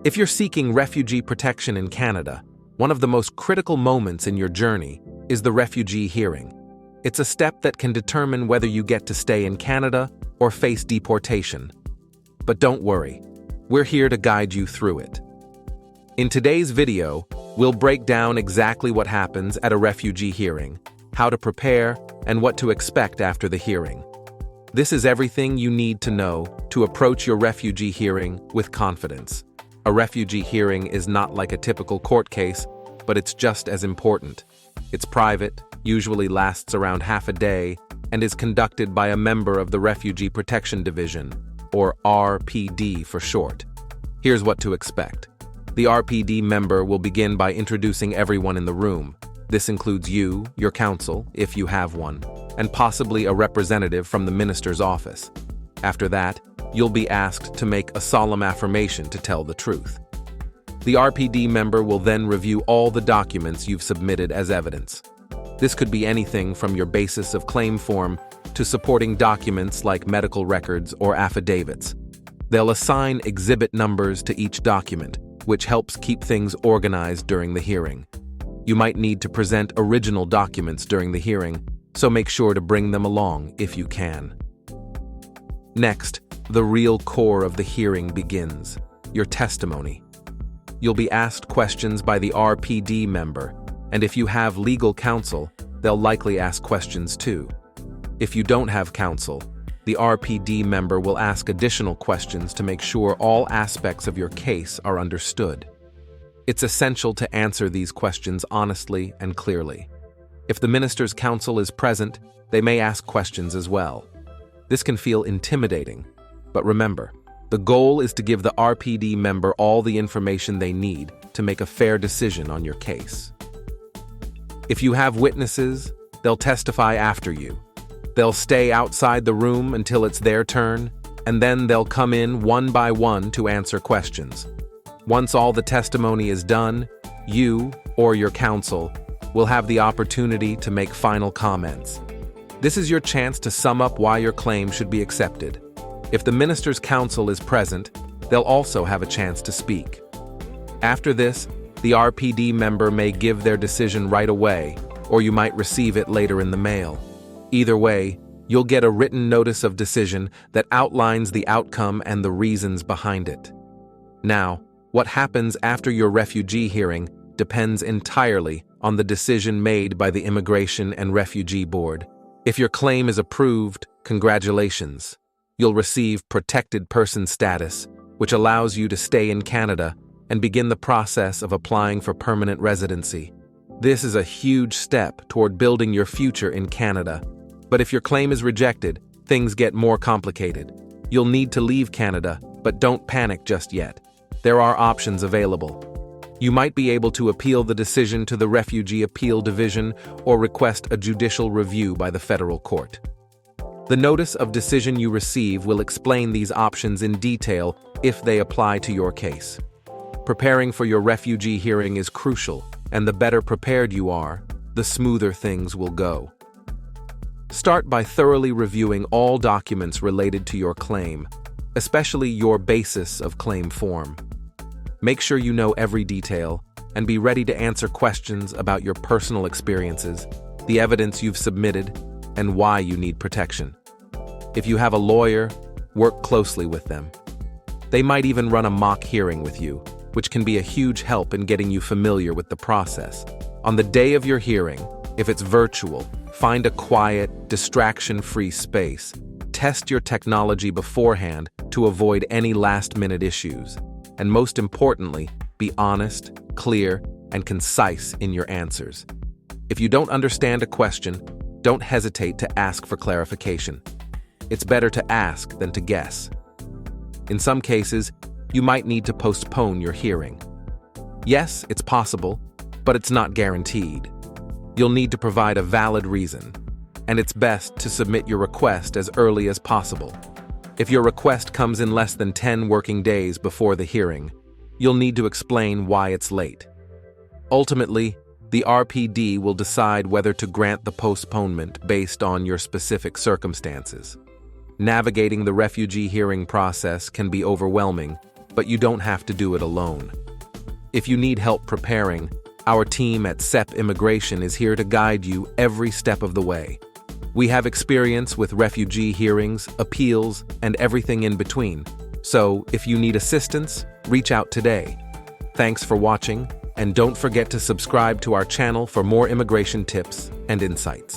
If you're seeking refugee protection in Canada, one of the most critical moments in your journey is the refugee hearing. It's a step that can determine whether you get to stay in Canada or face deportation. But don't worry, we're here to guide you through it. In today's video, we'll break down exactly what happens at a refugee hearing, how to prepare, and what to expect after the hearing. This is everything you need to know to approach your refugee hearing with confidence. A refugee hearing is not like a typical court case, but it's just as important. It's private, usually lasts around half a day, and is conducted by a member of the Refugee Protection Division, or RPD for short. Here's what to expect. The RPD member will begin by introducing everyone in the room. This includes you, your counsel, if you have one, and possibly a representative from the minister's office. After that, you'll be asked to make a solemn affirmation to tell the truth. The RPD member will then review all the documents you've submitted as evidence. This could be anything from your basis of claim form to supporting documents like medical records or affidavits. They'll assign exhibit numbers to each document, which helps keep things organized during the hearing. You might need to present original documents during the hearing, so make sure to bring them along if you can. Next, the real core of the hearing begins, your testimony. You'll be asked questions by the RPD member, and if you have legal counsel, they'll likely ask questions too. If you don't have counsel, the RPD member will ask additional questions to make sure all aspects of your case are understood. It's essential to answer these questions honestly and clearly. If the minister's counsel is present, they may ask questions as well. This can feel intimidating, but remember, the goal is to give the RPD member all the information they need to make a fair decision on your case. If you have witnesses, they'll testify after you. They'll stay outside the room until it's their turn, and then they'll come in one by one to answer questions. Once all the testimony is done, you, or your counsel, will have the opportunity to make final comments. This is your chance to sum up why your claim should be accepted. If the minister's counsel is present, they'll also have a chance to speak. After this, the RPD member may give their decision right away, or you might receive it later in the mail. Either way, you'll get a written notice of decision that outlines the outcome and the reasons behind it. Now, what happens after your refugee hearing depends entirely on the decision made by the Immigration and Refugee Board. If your claim is approved, congratulations. You'll receive protected person status, which allows you to stay in Canada and begin the process of applying for permanent residency. This is a huge step toward building your future in Canada. But if your claim is rejected, things get more complicated. You'll need to leave Canada, but don't panic just yet. There are options available. You might be able to appeal the decision to the Refugee Appeal Division or request a judicial review by the federal court. The notice of decision you receive will explain these options in detail if they apply to your case. Preparing for your refugee hearing is crucial, and the better prepared you are, the smoother things will go. Start by thoroughly reviewing all documents related to your claim, especially your basis of claim form. Make sure you know every detail and be ready to answer questions about your personal experiences, the evidence you've submitted, and why you need protection. If you have a lawyer, work closely with them. They might even run a mock hearing with you, which can be a huge help in getting you familiar with the process. On the day of your hearing, if it's virtual, find a quiet, distraction-free space. Test your technology beforehand to avoid any last-minute issues. And most importantly, be honest, clear, and concise in your answers. If you don't understand a question, don't hesitate to ask for clarification. It's better to ask than to guess. In some cases, you might need to postpone your hearing. Yes, it's possible, but it's not guaranteed. You'll need to provide a valid reason, and it's best to submit your request as early as possible. If your request comes in less than 10 working days before the hearing, you'll need to explain why it's late. Ultimately, the RPD will decide whether to grant the postponement based on your specific circumstances. Navigating the refugee hearing process can be overwhelming, but you don't have to do it alone. If you need help preparing, our team at SEPIMMIGRATION is here to guide you every step of the way. We have experience with refugee hearings, appeals, and everything in between. So, if you need assistance, reach out today. Thanks for watching, and don't forget to subscribe to our channel for more immigration tips and insights.